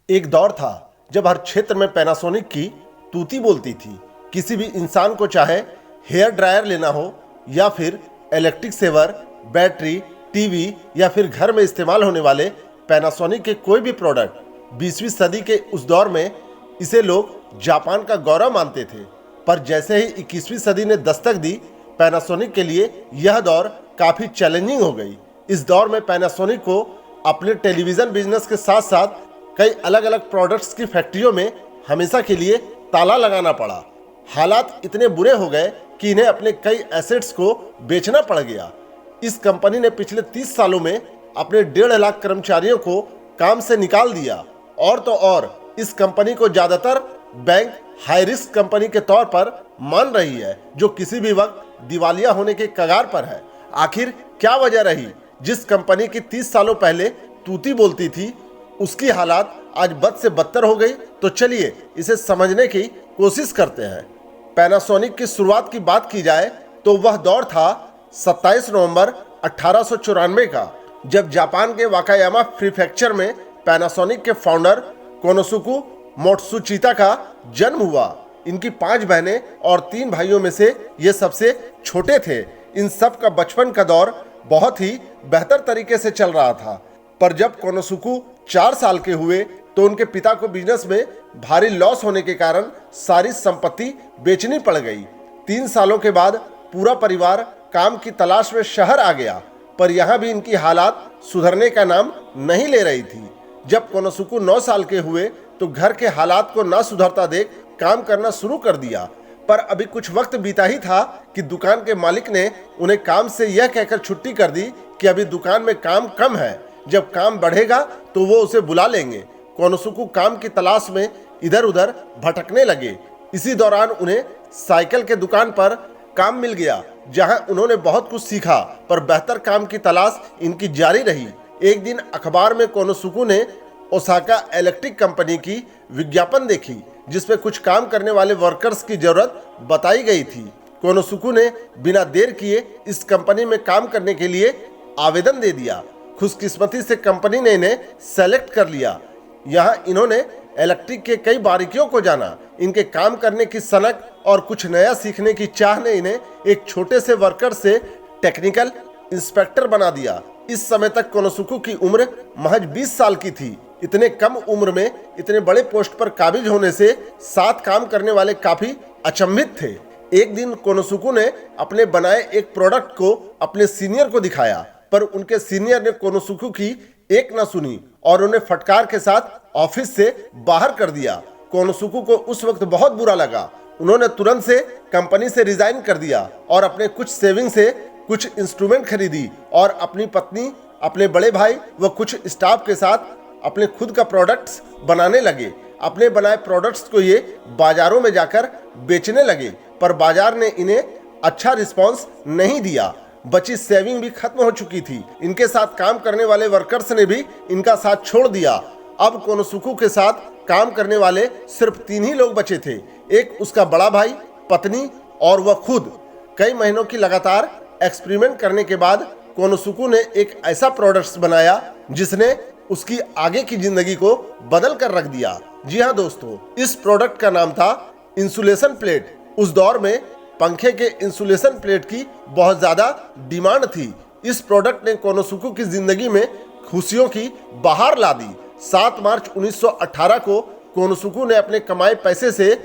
एक दौर था जब हर क्षेत्र में पैनासोनिक की तूती बोलती थी। किसी भी इंसान को चाहे हेयर ड्रायर लेना हो या फिर इलेक्ट्रिक सेवर, बैटरी, टीवी या फिर घर में इस्तेमाल होने वाले पैनासोनिक के कोई भी प्रोडक्ट, 20वीं सदी के उस दौर में इसे लोग जापान का गौरव मानते थे। पर जैसे ही 21वीं सदी ने दस्तक दी, पैनासोनिक के लिए यह दौर काफ़ी चैलेंजिंग हो गई। इस दौर में पैनासोनिक को अपने टेलीविज़न बिजनेस के साथ साथ कई अलग अलग प्रोडक्ट्स की फैक्ट्रियों में हमेशा के लिए ताला लगाना पड़ा। हालात इतने बुरे हो गए कि इन्हें अपने कई एसेट्स को बेचना पड़ गया। इस कंपनी ने पिछले 30 सालों में अपने 1.5 लाख कर्मचारियों को काम से निकाल दिया। और तो और इस कंपनी को ज़्यादातर बैंक हाई रिस्क कंपनी के तौर पर मान रही है, जो किसी भी वक्त दिवालिया होने के कगार पर है। आखिर क्या वजह रही जिस कंपनी की 30 सालों पहले तूती बोलती थी, उसकी हालात आज बद से बदतर हो गई? तो चलिए इसे समझने की कोशिश करते हैं। पैनासोनिक की शुरुआत की बात की जाए तो वह दौर था 27 नवंबर 1894 का, जब जापान के वाकायामा प्रीफेक्चर में पैनासोनिक के फाउंडर कोनोसुके मोत्सुचिता का जन्म हुआ। इनकी 5 बहनें और 3 भाइयों में से ये सबसे छोटे थे। इन सब का बचपन का दौर बहुत ही बेहतर तरीके से चल रहा था। पर जब कोनोसुके 4 साल के हुए तो उनके पिता को बिजनेस में भारी लॉस होने के कारण सारी संपत्ति बेचनी पड़ गई। 3 सालों के बाद पूरा परिवार काम की तलाश में शहर आ गया, पर यहाँ भी इनकी हालात सुधरने का नाम नहीं ले रही थी। जब कोनोसुके 9 साल के हुए तो घर के हालात को ना सुधरता देख काम करना शुरू कर दिया। पर अभी कुछ वक्त बीता ही था कि दुकान के मालिक ने उन्हें काम से यह कहकर छुट्टी कर दी कि अभी दुकान में काम कम है, जब काम बढ़ेगा तो वो उसे बुला लेंगे। कोनोसुके काम की तलाश में इधर उधर भटकने लगे। इसी दौरान उन्हें साइकिल के दुकान पर काम मिल गया, जहां उन्होंने बहुत कुछ सीखा, पर बेहतर काम की तलाश इनकी जारी रही। एक दिन अखबार में कोनोसुके ने ओसाका इलेक्ट्रिक कंपनी की विज्ञापन देखी, जिसमें कुछ काम करने वाले वर्कर्स की जरूरत बताई गई थी। कोनोसुके ने बिना देर किए इस कंपनी में काम करने के लिए आवेदन दे दिया। खुशकिस्मती से कंपनी ने इन्हें सेलेक्ट कर लिया। यहाँ इन्होंने इलेक्ट्रिक के कई बारीकियों को जाना। इनके काम करने की सनक और कुछ नया सीखने की चाह ने इन्हें एक छोटे से वर्कर से टेक्निकल इंस्पेक्टर बना दिया। इस समय तक कोनोसुके की उम्र महज 20 साल की थी। इतने कम उम्र में इतने बड़े पोस्ट पर काबिज होने से साथ काम करने वाले काफी अचंभित थे। एक दिन कोनोसुके ने अपने बनाए एक प्रोडक्ट को अपने सीनियर को दिखाया, पर उनके सीनियर ने कोनोसुके की एक न सुनी और उन्हें फटकार के साथ ऑफिस से बाहर कर दिया। कोनोसुके को उस वक्त बहुत बुरा लगा। उन्होंने तुरंत से कंपनी से रिजाइन कर दिया और अपने कुछ सेविंग से कुछ इंस्ट्रूमेंट खरीदी और अपनी पत्नी, अपने बड़े भाई व कुछ स्टाफ के साथ अपने खुद का प्रोडक्ट्स बनाने लगे। अपने बनाए प्रोडक्ट्स को ये बाजारों में जाकर बेचने लगे, पर बाजार ने इन्हें अच्छा रिस्पॉन्स नहीं दिया। बची सेविंग भी खत्म हो चुकी थी। इनके साथ काम करने वाले वर्कर्स ने भी इनका साथ छोड़ दिया। अब कोनोसुके के साथ काम करने वाले सिर्फ 3 ही लोग बचे थे, एक उसका बड़ा भाई, पत्नी और वह खुद। कई महीनों की लगातार एक्सपेरिमेंट करने के बाद कोनोसुके ने एक ऐसा प्रोडक्ट्स बनाया जिसने उसकी आगे की जिंदगी को बदल कर रख दिया। जी हाँ दोस्तों, इस प्रोडक्ट का नाम था इंसुलेशन प्लेट। उस दौर में पंखे के इंसुलेशन प्लेट की बहुत ज़्यादा डिमांड थी। इस प्रोडक्ट ने कोनोसुके की जिंदगी में खुशियों की बहार ला दी। 7 मार्च 1918 को कोनोसुके ने अपने कमाए पैसे से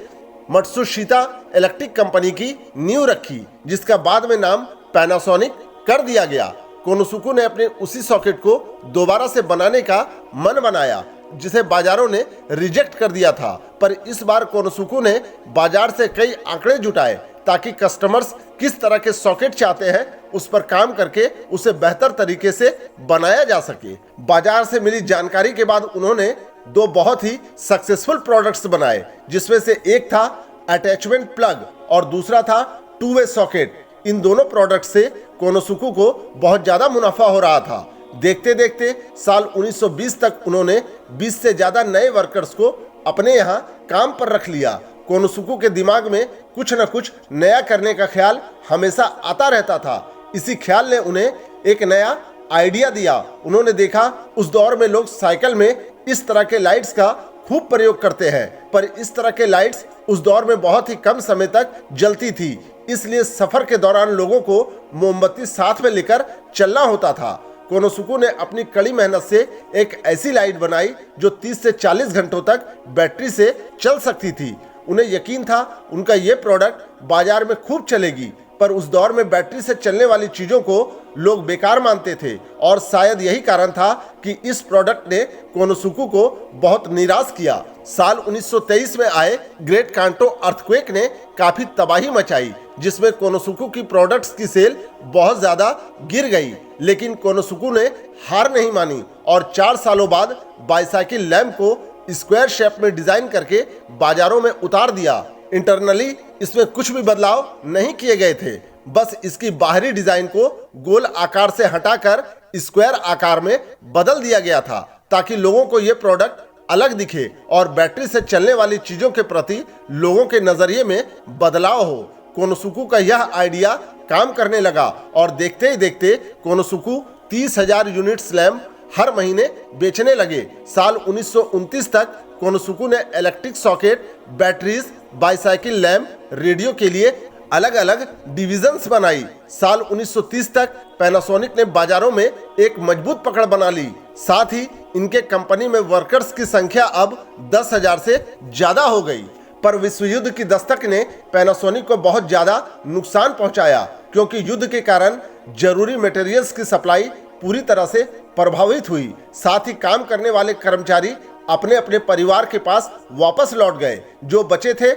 मत्सुशिता इलेक्ट्रिक कंपनी की नींव रखी, जिसका बाद में नाम पैनासोनिक कर दिया गया। कोनोसुके ने अपने उसी सॉकेट को दोबारा से बनाने का मन बनाया, जिसे बाजारों ने रिजेक्ट कर दिया था। पर इस बार कोनोसुके ने बाजार से कई आंकड़े जुटाए ताकि कस्टमर्स किस तरह के सॉकेट चाहते हैं उस पर काम करके उसे बेहतर तरीके से बनाया जा सके। बाजार से मिली जानकारी के बाद उन्होंने 2 बहुत ही सक्सेसफुल प्रोडक्ट्स बनाए, जिसमें से एक था अटैचमेंट प्लग और दूसरा था 2 वे सॉकेट। इन दोनों प्रोडक्ट से कोनोसुके को बहुत ज़्यादा मुनाफा हो रहा था। देखते देखते साल 1920 तक उन्होंने 20 से ज़्यादा नए वर्कर्स को अपने यहाँ काम पर रख लिया। कोनोसुके के दिमाग में कुछ न कुछ नया करने का ख्याल हमेशा आता रहता था। इसी ख्याल ने उन्हें एक नया आइडिया दिया। उन्होंने देखा उस दौर में लोग साइकिल में इस तरह के लाइट्स का खूब प्रयोग करते हैं, पर इस तरह के लाइट्स उस दौर में बहुत ही कम समय तक जलती थी, इसलिए सफर के दौरान लोगों को मोमबत्ती साथ में लेकर चलना होता था। कोनोसुकू ने अपनी कड़ी मेहनत से एक ऐसी लाइट बनाई जो 30 से 40 घंटों तक बैटरी से चल सकती थी। उन्हें यकीन था उनका ये प्रोडक्ट बाजार में खूब चलेगी, पर उस दौर में बैटरी से चलने वाली चीजों को लोग बेकार मानते थे और शायद यही कारण था कि इस प्रोडक्ट ने कोनोसुकू को बहुत निराश किया। साल 1923 में आए ग्रेट कांटो अर्थक्वेक ने काफी तबाही मचाई, जिसमें कोनोसुकू की प्रोडक्ट्स की सेल बहुत ज्यादा गिर गई, लेकिन कोनोसुकू ने हार नहीं मानी और 4 सालों बाद बाईसाइकिल लैंप को स्क्वायर शेप में डिजाइन करके बाजारों में उतार दिया। इंटरनली इसमें कुछ भी बदलाव नहीं किए गए थे, बस इसकी बाहरी डिजाइन को गोल आकार से हटाकर स्क्वायर आकार में बदल दिया गया था, ताकि लोगों को यह प्रोडक्ट अलग दिखे और बैटरी से चलने वाली चीजों के प्रति लोगों के नजरिए में बदलाव हो। कोनोसुकू का यह आइडिया काम करने लगा और देखते ही देखते कोनोसुकू 30,000 यूनिट्स लैंप हर महीने बेचने लगे। साल 1929 तक कोनोसुकू ने electric socket, batteries, bicycle lamp, radio के लिए अलग अलग डिविजन्स बनाई। साल 1930 तक पैनासोनिक ने बाजारों में एक मजबूत पकड़ बना ली। साथ ही इनके कंपनी में वर्कर्स की संख्या अब 10,000 से ज्यादा हो गई। पर विश्व युद्ध की दस्तक ने पैनासोनिक को बहुत ज्यादा नुकसान पहुंचाया, क्योंकि युद्ध के कारण जरूरी मटेरियल्स की सप्लाई पूरी तरह से प्रभावित हुई। साथ ही काम करने वाले कर्मचारी अपने अपने परिवार के पास वापस लौट गए। जो बचे थे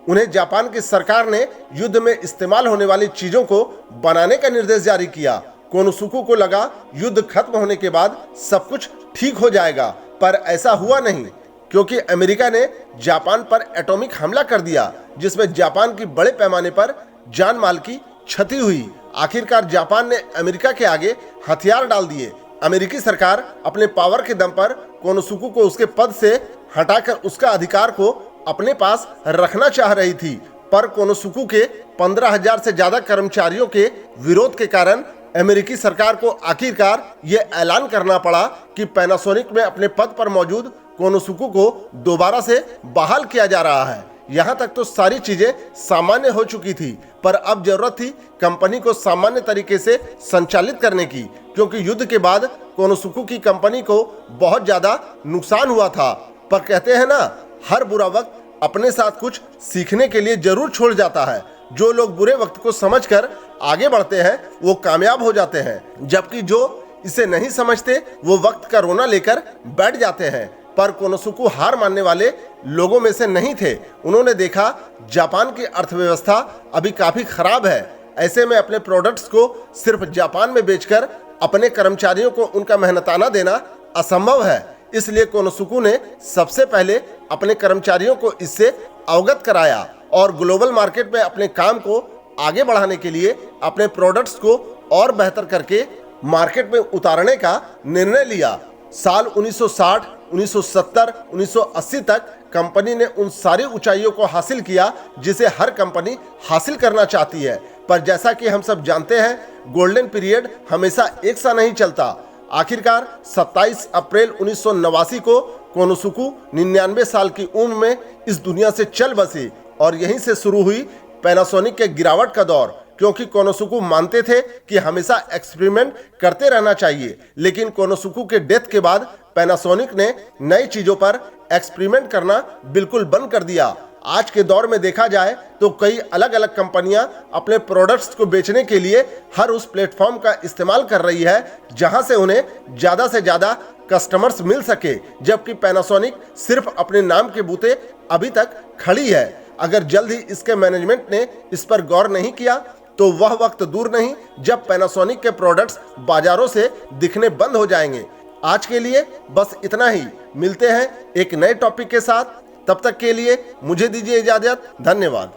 उन्हें जापान की सरकार ने युद्ध में इस्तेमाल होने वाली चीजों को बनाने का निर्देश जारी किया। कोनोसुकू को लगा युद्ध खत्म होने के बाद सब कुछ ठीक हो जाएगा, पर ऐसा हुआ नहीं, क्योंकि अमेरिका ने जापान पर एटॉमिक हमला कर दिया, जिसमें जापान की बड़े पैमाने पर जान माल की क्षति हुई। आखिरकार जापान ने अमेरिका के आगे हथियार डाल दिए। अमेरिकी सरकार अपने पावर के दम पर कोनोसुकू को उसके पद से हटाकर उसका अधिकार को अपने पास रखना चाह रही थी, पर कोनोसुकू के 15,000 से ज्यादा कर्मचारियों के विरोध के कारण अमेरिकी सरकार को आखिरकार यह ऐलान करना पड़ा कि पैनासोनिक में अपने पद पर मौजूद कोनोसुकू को दोबारा से बहाल किया जा रहा है। यहाँ तक तो सारी चीजें सामान्य हो चुकी थी, पर अब जरूरत थी कंपनी को सामान्य तरीके से संचालित करने की, क्योंकि युद्ध के बाद कोनोसुकू की कंपनी को बहुत ज्यादा नुकसान हुआ था। पर कहते हैं ना, हर बुरा वक्त अपने साथ कुछ सीखने के लिए जरूर छोड़ जाता है। जो लोग बुरे वक्त को समझकर आगे बढ़ते हैं वो कामयाब हो जाते हैं, जबकि जो इसे नहीं समझते वो वक्त का रोना लेकर बैठ जाते हैं। पर कोनोसुकू हार मानने वाले लोगों में से नहीं थे। उन्होंने देखा जापान की अर्थव्यवस्था अभी काफी खराब है, ऐसे में अपने प्रोडक्ट्स को सिर्फ जापान में बेचकर अपने कर्मचारियों को उनका मेहनताना देना असंभव है। इसलिए कोनोसुकू ने सबसे पहले अपने कर्मचारियों को इससे अवगत कराया और ग्लोबल मार्केट में अपने काम को आगे बढ़ाने के लिए अपने प्रोडक्ट्स को और बेहतर करके मार्केट में उतारने का निर्णय लिया। साल 1960, 1970, 1980 तक कंपनी ने उन सारी ऊंचाइयों को हासिल किया जिसे हर कंपनी हासिल करना चाहती है। पर जैसा कि हम सब जानते हैं, गोल्डन पीरियड हमेशा एक सा नहीं चलता। आखिरकार 27 अप्रैल 1989 को कोनोसुकू 99 साल की उम्र में इस दुनिया से चल बसे और यहीं से शुरू हुई पैनासोनिक के गिरावट का दौर। क्योंकि कोनोसुकू मानते थे कि हमेशा एक्सपेरिमेंट करते रहना चाहिए, लेकिन कोनोसुकू के डेथ के बाद पैनासोनिक ने नई चीजों पर एक्सपेरिमेंट करना बिल्कुल बंद कर दिया। आज के दौर में देखा जाए तो कई अलग अलग कंपनियां अपने प्रोडक्ट्स को बेचने के लिए हर उस प्लेटफॉर्म का इस्तेमाल कर रही है जहां से उन्हें ज्यादा से ज्यादा कस्टमर्स मिल सके, जबकि पैनासोनिक सिर्फ अपने नाम के बूते अभी तक खड़ी है। अगर जल्द ही इसके मैनेजमेंट ने इस पर गौर नहीं किया तो वह वक्त दूर नहीं जब पैनासोनिक के प्रोडक्ट्स बाजारों से दिखने बंद हो जाएंगे। आज के लिए बस इतना ही। मिलते हैं एक नए टॉपिक के साथ, तब तक के लिए मुझे दीजिए इजाजत। धन्यवाद।